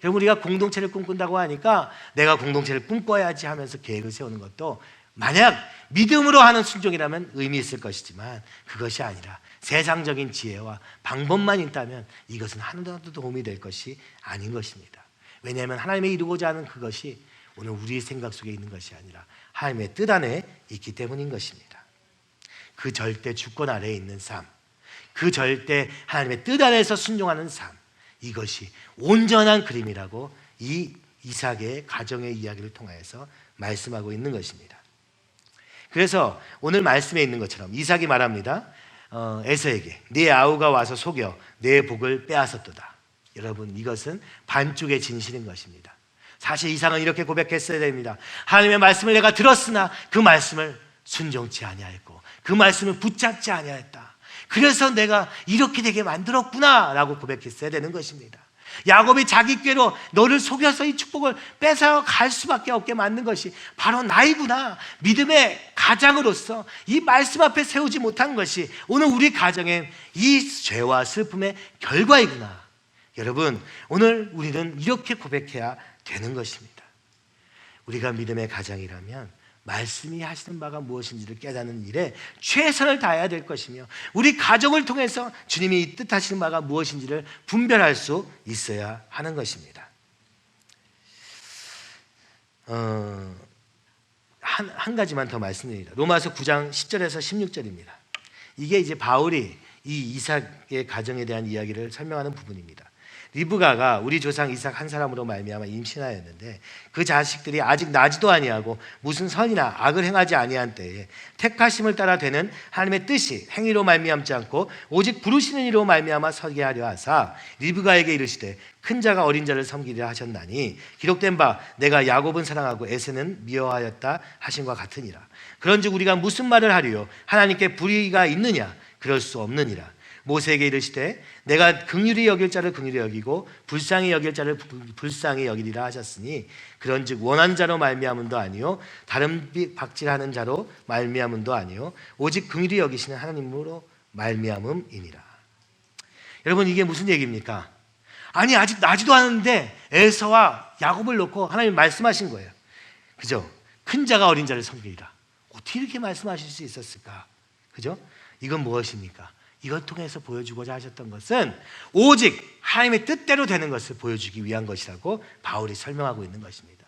[SPEAKER 1] 여러분, 우리가 공동체를 꿈꾼다고 하니까 내가 공동체를 꿈꿔야지 하면서 계획을 세우는 것도 만약 믿음으로 하는 순종이라면 의미 있을 것이지만 그것이 아니라 세상적인 지혜와 방법만 있다면 이것은 하나도 도움이 될 것이 아닌 것입니다. 왜냐하면 하나님이 이루고자 하는 그것이 오늘 우리의 생각 속에 있는 것이 아니라 하나님의 뜻 안에 있기 때문인 것입니다. 그 절대 주권 아래에 있는 삶, 그 절대 하나님의 뜻 안에서 순종하는 삶, 이것이 온전한 그림이라고 이 이삭의 가정의 이야기를 통하여서 말씀하고 있는 것입니다. 그래서 오늘 말씀에 있는 것처럼 이삭이 말합니다. 에서에게 네 아우가 와서 속여 내 복을 빼앗았도다. 여러분, 이것은 반쪽의 진실인 것입니다. 사실 이삭은 이렇게 고백했어야 됩니다. 하나님의 말씀을 내가 들었으나 그 말씀을 순종치 아니하였고 그 말씀을 붙잡지 아니하였다. 그래서 내가 이렇게 되게 만들었구나 라고 고백했어야 되는 것입니다. 야곱이 자기 꾀로 너를 속여서 이 축복을 뺏어 갈 수밖에 없게 만든 것이 바로 나이구나. 믿음의 가장으로서 이 말씀 앞에 세우지 못한 것이 오늘 우리 가정의 이 죄와 슬픔의 결과이구나. 여러분, 오늘 우리는 이렇게 고백해야 되는 것입니다. 우리가 믿음의 가장이라면 말씀이 하시는 바가 무엇인지를 깨닫는 일에 최선을 다해야 될 것이며 우리 가정을 통해서 주님이 뜻하시는 바가 무엇인지를 분별할 수 있어야 하는 것입니다. 한 가지만 더 말씀드립니다. 로마서 9장 10절에서 16절입니다. 이게 이제 바울이 이 이삭의 가정에 대한 이야기를 설명하는 부분입니다. 리브가가 우리 조상 이삭 한 사람으로 말미암아 임신하였는데 그 자식들이 아직 나지도 아니하고 무슨 선이나 악을 행하지 아니한 때에 택하심을 따라 되는 하나님의 뜻이 행위로 말미암지 않고 오직 부르시는 이로 말미암아 서게 하려 하사 리브가에게 이르시되 큰 자가 어린 자를 섬기리라 하셨나니 기록된 바 내가 야곱은 사랑하고 에서는 미워하였다 하신과 같으니라. 그런즉 우리가 무슨 말을 하리요? 하나님께 불의가 있느냐? 그럴 수 없느니라. 모세에게 이르시되 내가 긍휼히 여길 자를 긍휼히 여기고 불쌍히 여길 자를 불쌍히 여기리라 하셨으니 그런즉 원한 자로 말미암음도 아니요 다른 박질하는 자로 말미암음도 아니요 오직 긍휼히 여기시는 하나님으로 말미암음이니라. 여러분, 이게 무슨 얘기입니까? 아니, 아직 나지도 않았는데 에서와 야곱을 놓고 하나님 말씀하신 거예요. 그죠? 큰 자가 어린 자를 섬기리라. 어떻게 이렇게 말씀하실 수 있었을까? 그죠? 이건 무엇입니까? 이걸 통해서 보여주고자 하셨던 것은 오직 하나님의 뜻대로 되는 것을 보여주기 위한 것이라고 바울이 설명하고 있는 것입니다.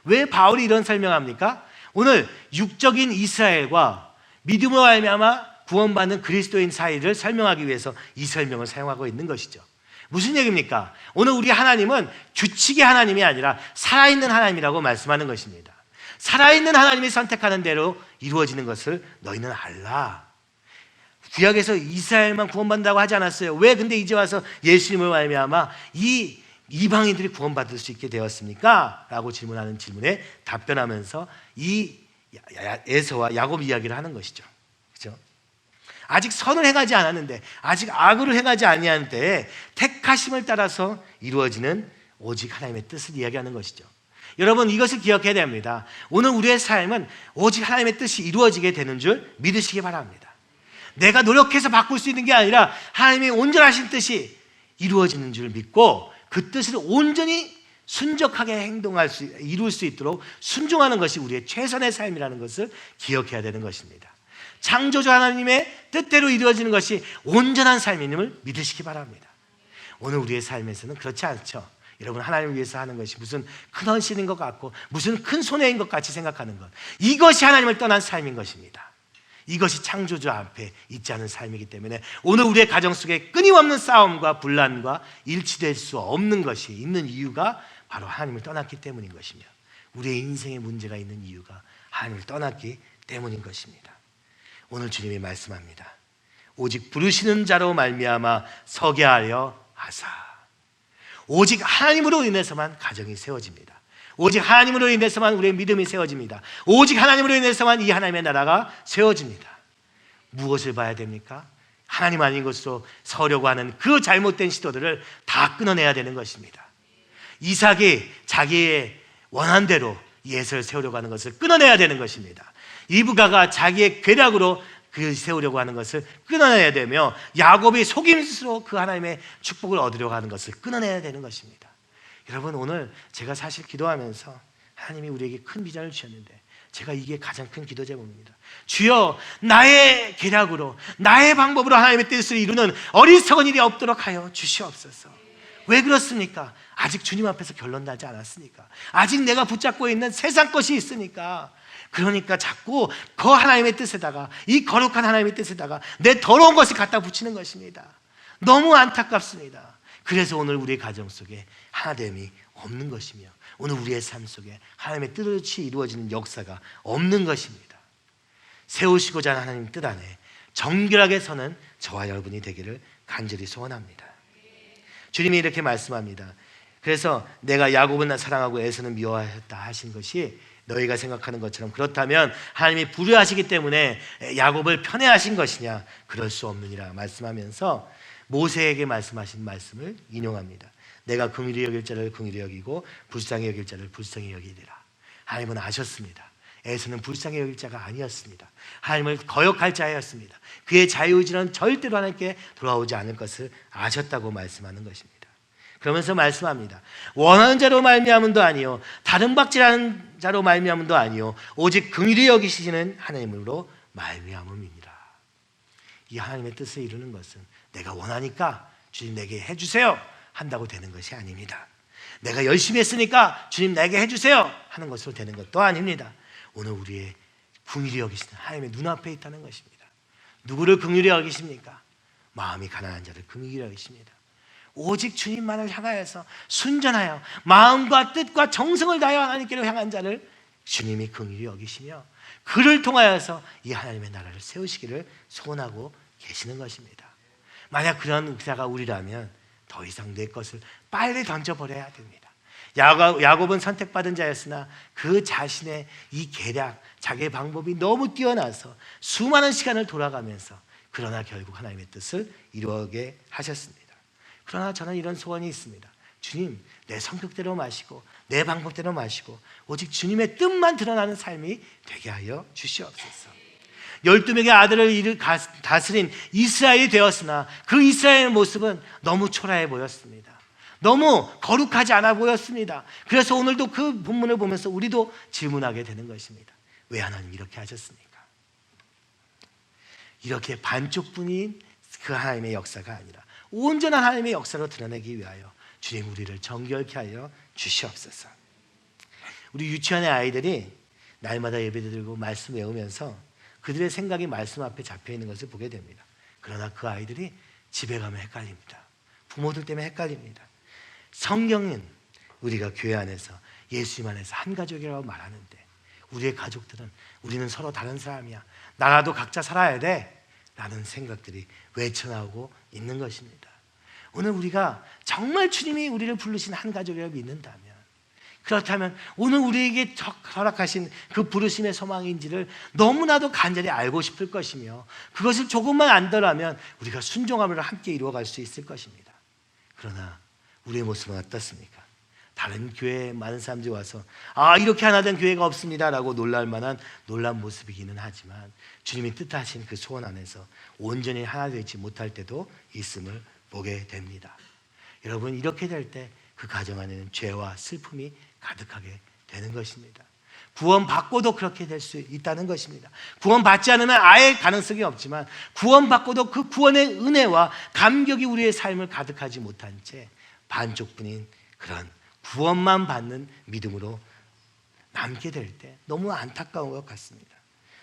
[SPEAKER 1] 왜 바울이 이런 설명합니까? 오늘 육적인 이스라엘과 믿음으로 말미암아 구원받는 그리스도인 사이를 설명하기 위해서 이 설명을 사용하고 있는 것이죠. 무슨 얘기입니까? 오늘 우리 하나님은 규칙의 하나님이 아니라 살아있는 하나님이라고 말씀하는 것입니다. 살아있는 하나님이 선택하는 대로 이루어지는 것을 너희는 알라. 구약에서 이스라엘만 구원받는다고 하지 않았어요. 왜 근데 이제 와서 예수님을 말미암아 이 이방인들이 구원받을 수 있게 되었습니까? 라고 질문하는 질문에 답변하면서 이 에서와 야곱 이야기를 하는 것이죠. 아직 선을 행하지 않았는데, 아직 악을 행하지 아니한 때에 택하심을 따라서 이루어지는 오직 하나님의 뜻을 이야기하는 것이죠. 여러분, 이것을 기억해야 됩니다. 오늘 우리의 삶은 오직 하나님의 뜻이 이루어지게 되는 줄 믿으시기 바랍니다. 내가 노력해서 바꿀 수 있는 게 아니라 하나님의 온전하신 뜻이 이루어지는 줄 믿고 그 뜻을 온전히 순적하게 이룰 수 있도록 순종하는 것이 우리의 최선의 삶이라는 것을 기억해야 되는 것입니다. 창조주 하나님의 뜻대로 이루어지는 것이 온전한 삶임을 믿으시기 바랍니다. 오늘 우리의 삶에서는 그렇지 않죠. 여러분, 하나님을 위해서 하는 것이 무슨 큰 헌신인 것 같고 무슨 큰 손해인 것 같이 생각하는 것, 이것이 하나님을 떠난 삶인 것입니다. 이것이 창조주 앞에 있지 않은 삶이기 때문에 오늘 우리의 가정 속에 끊임없는 싸움과 분란과 일치될 수 없는 것이 있는 이유가 바로 하나님을 떠났기 때문인 것이며, 우리의 인생에 문제가 있는 이유가 하나님을 떠났기 때문인 것입니다. 오늘 주님이 말씀합니다. 오직 부르시는 자로 말미암아 서게 하려 하사. 오직 하나님으로 인해서만 가정이 세워집니다. 오직 하나님으로 인해서만 우리의 믿음이 세워집니다. 오직 하나님으로 인해서만 이 하나님의 나라가 세워집니다. 무엇을 봐야 됩니까? 하나님 아닌 것으로 서려고 하는 그 잘못된 시도들을 다 끊어내야 되는 것입니다. 이삭이 자기의 원한 대로 예서를 세우려고 하는 것을 끊어내야 되는 것입니다. 리브가가 자기의 괴락으로 그 세우려고 하는 것을 끊어내야 되며, 야곱이 속임수로 그 하나님의 축복을 얻으려고 하는 것을 끊어내야 되는 것입니다. 여러분, 오늘 제가 사실 기도하면서 하나님이 우리에게 큰 비전을 주셨는데 제가 이게 가장 큰 기도 제목입니다. 주여, 나의 계략으로 나의 방법으로 하나님의 뜻을 이루는 어리석은 일이 없도록 하여 주시옵소서. 왜 그렇습니까? 아직 주님 앞에서 결론 나지 않았으니까. 아직 내가 붙잡고 있는 세상 것이 있으니까. 그러니까 자꾸 그 하나님의 뜻에다가, 이 거룩한 하나님의 뜻에다가 내 더러운 것을 갖다 붙이는 것입니다. 너무 안타깝습니다. 그래서 오늘 우리의 가정 속에 하나됨이 없는 것이며, 오늘 우리의 삶 속에 하나님의 뜻이 이루어지는 역사가 없는 것입니다. 세우시고자 하는 하나님 뜻 안에 정결하게 서는 저와 여러분이 되기를 간절히 소원합니다. 주님이 이렇게 말씀합니다. 그래서 내가 야곱은 사랑하고 에서는 미워하였다 하신 것이 너희가 생각하는 것처럼 그렇다면 하나님이 불효하시기 때문에 야곱을 편애하신 것이냐? 그럴 수 없느니라 말씀하면서 모세에게 말씀하신 말씀을 인용합니다. 내가 긍휼히 여길 자를 긍휼히 여기고 불쌍히 여길 자를 불쌍히 여기리라. 하나님은 아셨습니다. 에서는 불쌍히 여길 자가 아니었습니다. 하나님을 거역할 자였습니다. 그의 자유의지는 절대로 하나님께 돌아오지 않을 것을 아셨다고 말씀하는 것입니다. 그러면서 말씀합니다. 원하는 자로 말미암음도 아니요 다른 박질하는 자로 말미암음도 아니요 오직 긍휼히 여기시는 하나님으로 말미암음이니라. 이 하나님의 뜻을 이루는 것은 내가 원하니까 주님 내게 해주세요 한다고 되는 것이 아닙니다. 내가 열심히 했으니까 주님 내게 해주세요 하는 것으로 되는 것도 아닙니다. 오늘 우리의 긍휼히 여기시는 하나님의 눈앞에 있다는 것입니다. 누구를 긍휼히 여기십니까? 마음이 가난한 자를 긍휼히 여기십니다. 오직 주님만을 향하여서 순전하여 마음과 뜻과 정성을 다하여 하나님께로 향한 자를 주님이 긍휼히 여기시며 그를 통하여서 이 하나님의 나라를 세우시기를 소원하고 계시는 것입니다. 만약 그런 의사가 우리라면 더 이상 내 것을 빨리 던져버려야 됩니다. 야곱은 선택받은 자였으나 그 자신의 이 계략, 자기의 방법이 너무 뛰어나서 수많은 시간을 돌아가면서 그러나 결국 하나님의 뜻을 이루게 하셨습니다. 그러나 저는 이런 소원이 있습니다. 주님, 내 성격대로 마시고 내 방법대로 마시고 오직 주님의 뜻만 드러나는 삶이 되게 하여 주시옵소서. 12명의 아들을 다스린 이스라엘이 되었으나 그 이스라엘의 모습은 너무 초라해 보였습니다. 너무 거룩하지 않아 보였습니다. 그래서 오늘도 그 본문을 보면서 우리도 질문하게 되는 것입니다. 왜 하나님 이렇게 하셨습니까? 이렇게 반쪽뿐인 그 하나님의 역사가 아니라 온전한 하나님의 역사로 드러내기 위하여 주님 우리를 정결케 하여 주시옵소서. 우리 유치원의 아이들이 날마다 예배드리고 말씀 외우면서 그들의 생각이 말씀 앞에 잡혀있는 것을 보게 됩니다. 그러나 그 아이들이 집에 가면 헷갈립니다. 부모들 때문에 헷갈립니다. 성경은 우리가 교회 안에서 예수님 안에서 한 가족이라고 말하는데 우리의 가족들은 우리는 서로 다른 사람이야, 나라도 각자 살아야 돼 라는 생각들이 외쳐나오고 있는 것입니다. 오늘 우리가 정말 주님이 우리를 부르신 한 가족이라고 믿는다면 그렇다면 오늘 우리에게 허락하신 그 부르심의 소망인지를 너무나도 간절히 알고 싶을 것이며, 그것을 조금만 안더라면 우리가 순종함으로 함께 이루어갈 수 있을 것입니다. 그러나 우리의 모습은 어떻습니까? 다른 교회에 많은 사람들이 와서 이렇게 하나 된 교회가 없습니다 라고 놀랄 만한 놀란 모습이기는 하지만, 주님이 뜻하신 그 소원 안에서 온전히 하나 되지 못할 때도 있음을 보게 됩니다. 여러분, 이렇게 될 때 그 가정 안에는 죄와 슬픔이 가득하게 되는 것입니다. 구원받고도 그렇게 될 수 있다는 것입니다. 구원받지 않으면 아예 가능성이 없지만, 구원받고도 그 구원의 은혜와 감격이 우리의 삶을 가득하지 못한 채 반쪽뿐인 그런 구원만 받는 믿음으로 남게 될 때 너무 안타까운 것 같습니다.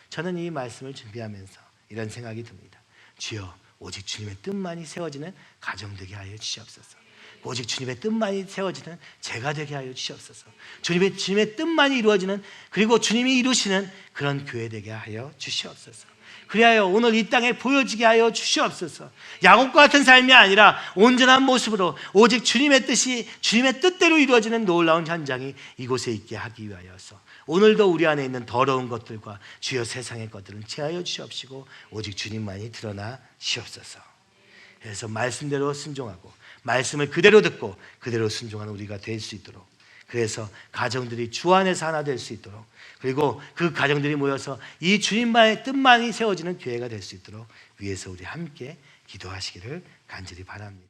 [SPEAKER 1] 저는 이 말씀을 준비하면서 이런 생각이 듭니다. 주여, 오직 주님의 뜻만이 세워지는 가정 되게 하여 주시옵소서. 오직 주님의 뜻만이 세워지는 제가 되게 하여 주시옵소서. 주님의 뜻만이 이루어지는, 그리고 주님이 이루시는 그런 교회 되게 하여 주시옵소서. 그리하여 오늘 이 땅에 보여지게 하여 주시옵소서. 야곱과 같은 삶이 아니라 온전한 모습으로 오직 주님의 뜻이 주님의 뜻대로 이루어지는 놀라운 현장이 이곳에 있게 하기 위하여서, 오늘도 우리 안에 있는 더러운 것들과 주여 세상의 것들은 제하여 주시옵시고 오직 주님만이 드러나 시옵소서. 그래서 말씀대로 순종하고 말씀을 그대로 듣고 그대로 순종하는 우리가 될 수 있도록, 그래서 가정들이 주 안에서 하나 될 수 있도록, 그리고 그 가정들이 모여서 이 주님만의 뜻만이 세워지는 교회가 될 수 있도록 위해서 우리 함께 기도하시기를 간절히 바랍니다.